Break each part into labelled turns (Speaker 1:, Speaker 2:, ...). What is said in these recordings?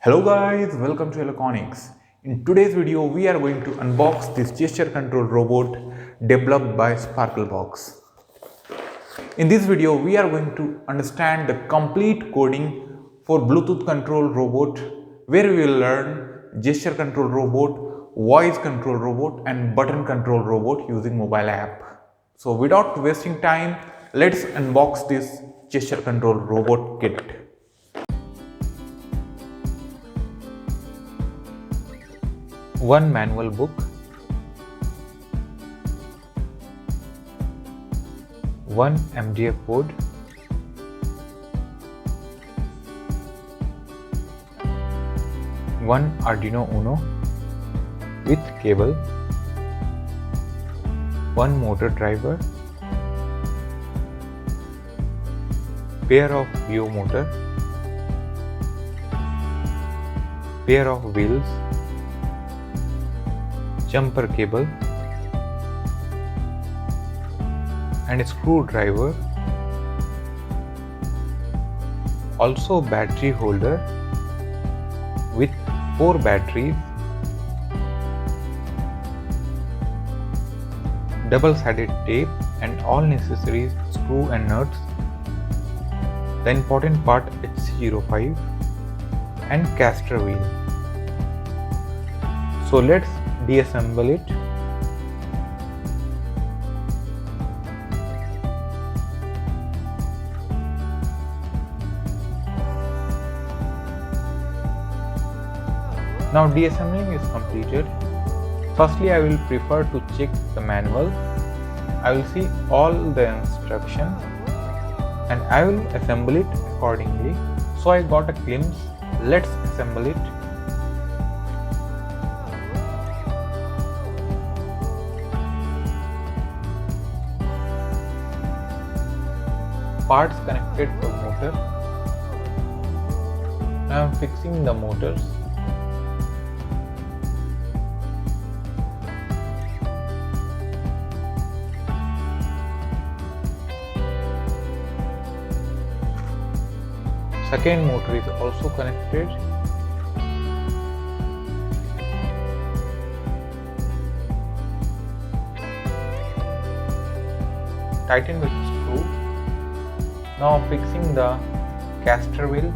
Speaker 1: Hello guys, welcome to Electronics. In today's video, we are going to unbox this gesture control robot developed by Sparkal Box. In this video, we are going to understand the complete coding for Bluetooth control robot, where we will learn gesture control robot, voice control robot and button control robot using mobile app. So without wasting time, let's unbox this gesture control robot kit. One manual book, one MDF board, one Arduino Uno with cable, one motor driver, pair of VO motor, pair of wheels, jumper cable and a screwdriver, also battery holder with 4 batteries, double-sided tape and all necessary screw and nuts, the important part HC05 and caster wheel. So let's deassemble it. Now deassembling is completed. Firstly, I will prefer to check the manual. I will see all the instructions and I will assemble it accordingly. So I got a glimpse. Let's assemble it. Parts connected to motor. I am fixing the motors. Second motor is also connected. Tighten with screw. Now fixing the caster wheel.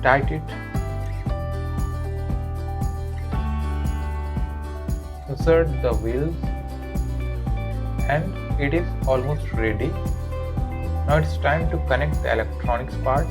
Speaker 1: Tight it. Insert the wheels and it is almost ready. Now it's time to connect the electronics part.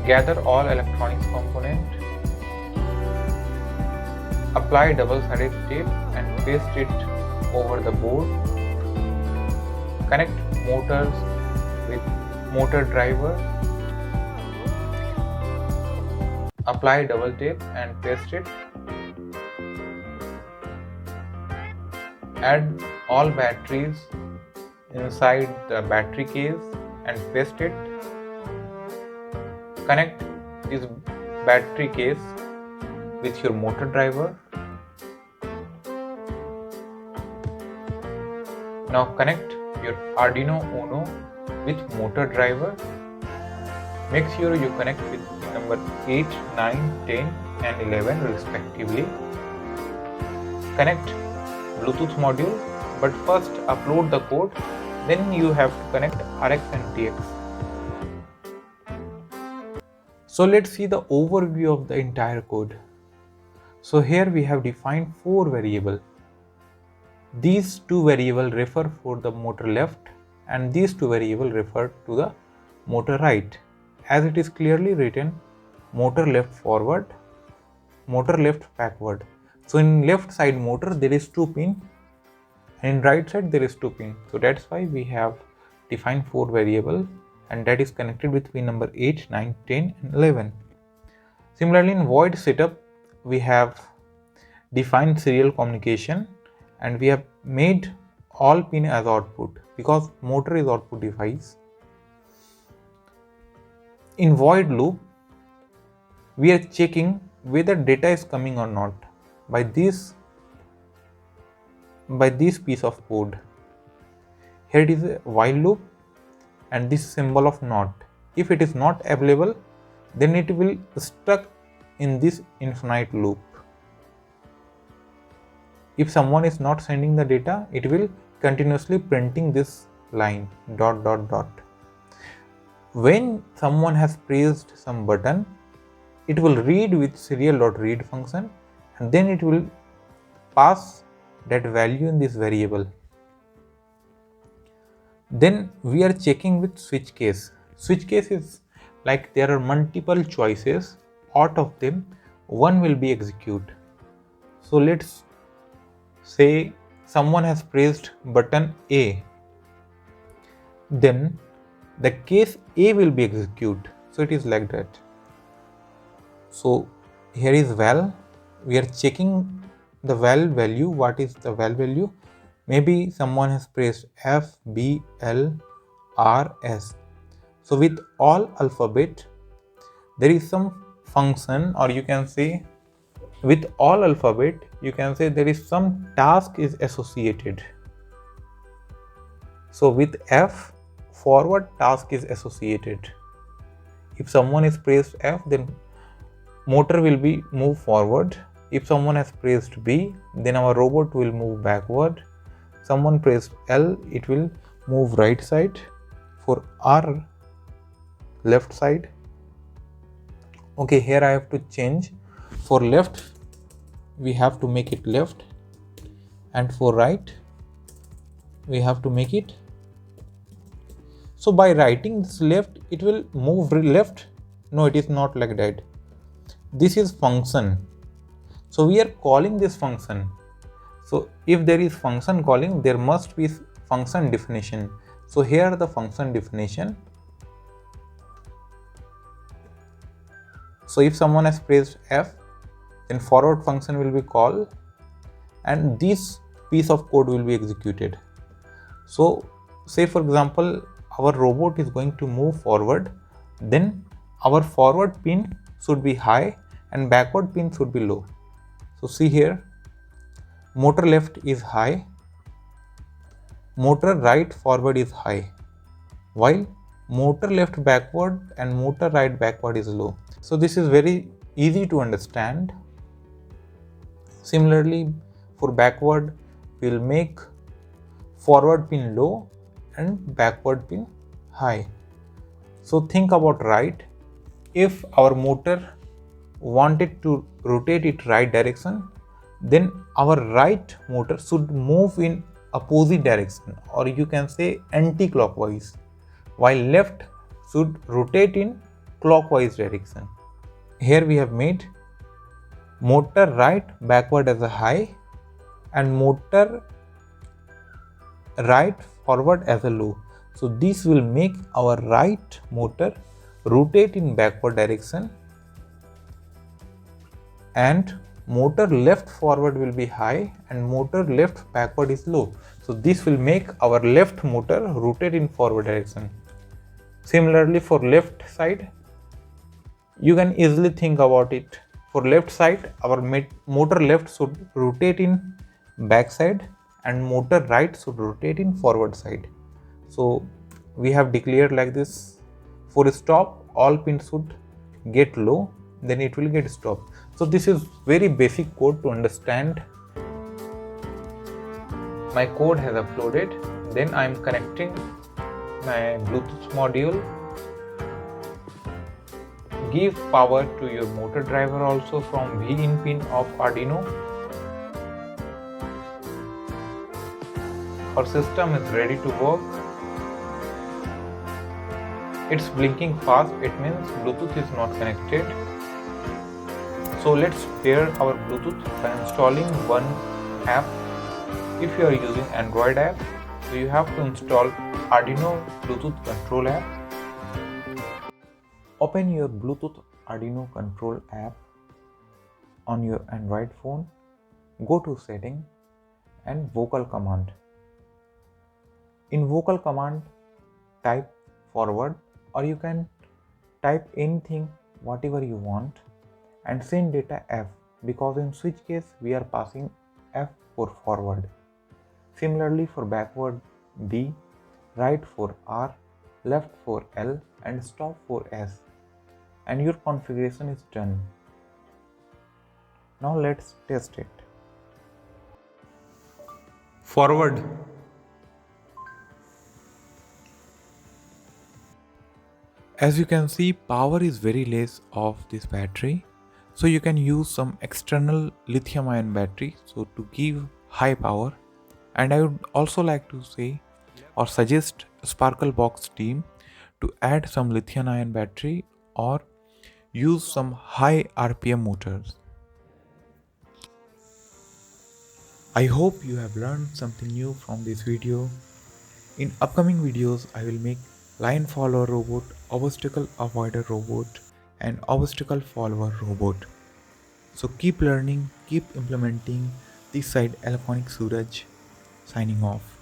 Speaker 1: Gather all electronics components. Apply double-sided tape and paste it over the board. Connect motors with motor driver. Apply double tape and paste it. Add all batteries inside the battery case and paste it. Connect this battery case with your motor driver. Now connect your Arduino Uno with motor driver. Make sure you connect with number 8, 9, 10 and 11 respectively. Connect Bluetooth module, but first upload the code, then you have to connect RX and TX. So let's see the overview of the entire code. So here we have defined 4 variables. These 2 variables refer for the motor left and these 2 variables refer to the motor right. As it is clearly written, motor left forward, motor left backward. So in left side motor there is 2 pin and in right side there is 2 pin. So that's why we have defined 4 variables and that is connected with pin number 8, 9, 10 and 11. Similarly in void setup we have defined serial communication and we have made all pin as output because motor is output device. In void loop we are checking whether data is coming or not by this piece of code. Here it is a while loop and this symbol of not. If it is not available, then it will stuck in this infinite loop. If someone is not sending the data, it will continuously printing this line dot dot dot. When someone has pressed some button, it will read with serial.read function and then it will pass that value in this variable. Then we are checking with switch case. Switch case is like there are multiple choices, out of them one will be execute. So let's say someone has pressed button A, then the case A will be execute. So it is like that. So here is val, we are checking the val value. What is the val value? Maybe someone has pressed F, B, L, R, S. So with all alphabet, there is some function, or you can say with all alphabet, you can say there is some task is associated. So with F, forward task is associated. If someone is pressed F, then motor will be move forward. If someone has pressed B, then our robot will move backward. Someone pressed L, it will move right side. For R, left side. Okay, here I have to change. For left, we have to make it left, and for right, we have to make it. So by writing this left, it will move left. No, it is not like that. This is function. So we are calling this function. So if there is function calling, there must be function definition. So here the function definition. So if someone has pressed F, then forward function will be called and this piece of code will be executed. So say for example, our robot is going to move forward, then our forward pin should be high and backward pin should be low. So see here, motor left is high, motor right forward is high, while motor left backward and motor right backward is low. So this is very easy to understand. Similarly, for backward, we will make forward pin low and backward pin high. So think about right. If our motor wanted to rotate it right direction, then our right motor should move in opposite direction, or you can say anti-clockwise, while left should rotate in clockwise direction. Here we have made motor right backward as a high and motor right forward as a low. So this will make our right motor rotate in backward direction and motor left forward will be high and motor left backward is low. So this will make our left motor rotate in forward direction. Similarly, for left side, you can easily think about it. For left side, our motor left should rotate in back side and motor right should rotate in forward side. So we have declared like this. For stop, all pins should get low, then it will get stop. So this is very basic code to understand. My code has uploaded. Then I am connecting my Bluetooth module. Give power to your motor driver also from V-in pin of Arduino. Our system is ready to work. It's blinking fast, it means Bluetooth is not connected. So let's pair our Bluetooth by installing one app. If you are using Android app, so you have to install Arduino Bluetooth control app. Open your Bluetooth Arduino control app on your Android phone. Go to setting and vocal command. In vocal command, type forward, or you can type anything, whatever you want, and send data F, because in switch case we are passing F for forward. Similarly for backward D, right for R, left for L and stop for S, and your configuration is done. Now let's test it. Forward. As you can see, power is very less of this battery, so you can use some external lithium ion battery so to give high power. And I would also like to say or suggest Sparkal Box team to add some lithium ion battery or use some high RPM motors. I hope you have learned something new from this video. In upcoming videos, I will make line follower robot, obstacle avoider robot and obstacle follower robot. So keep learning, keep implementing. This side Electronic Suraj signing off.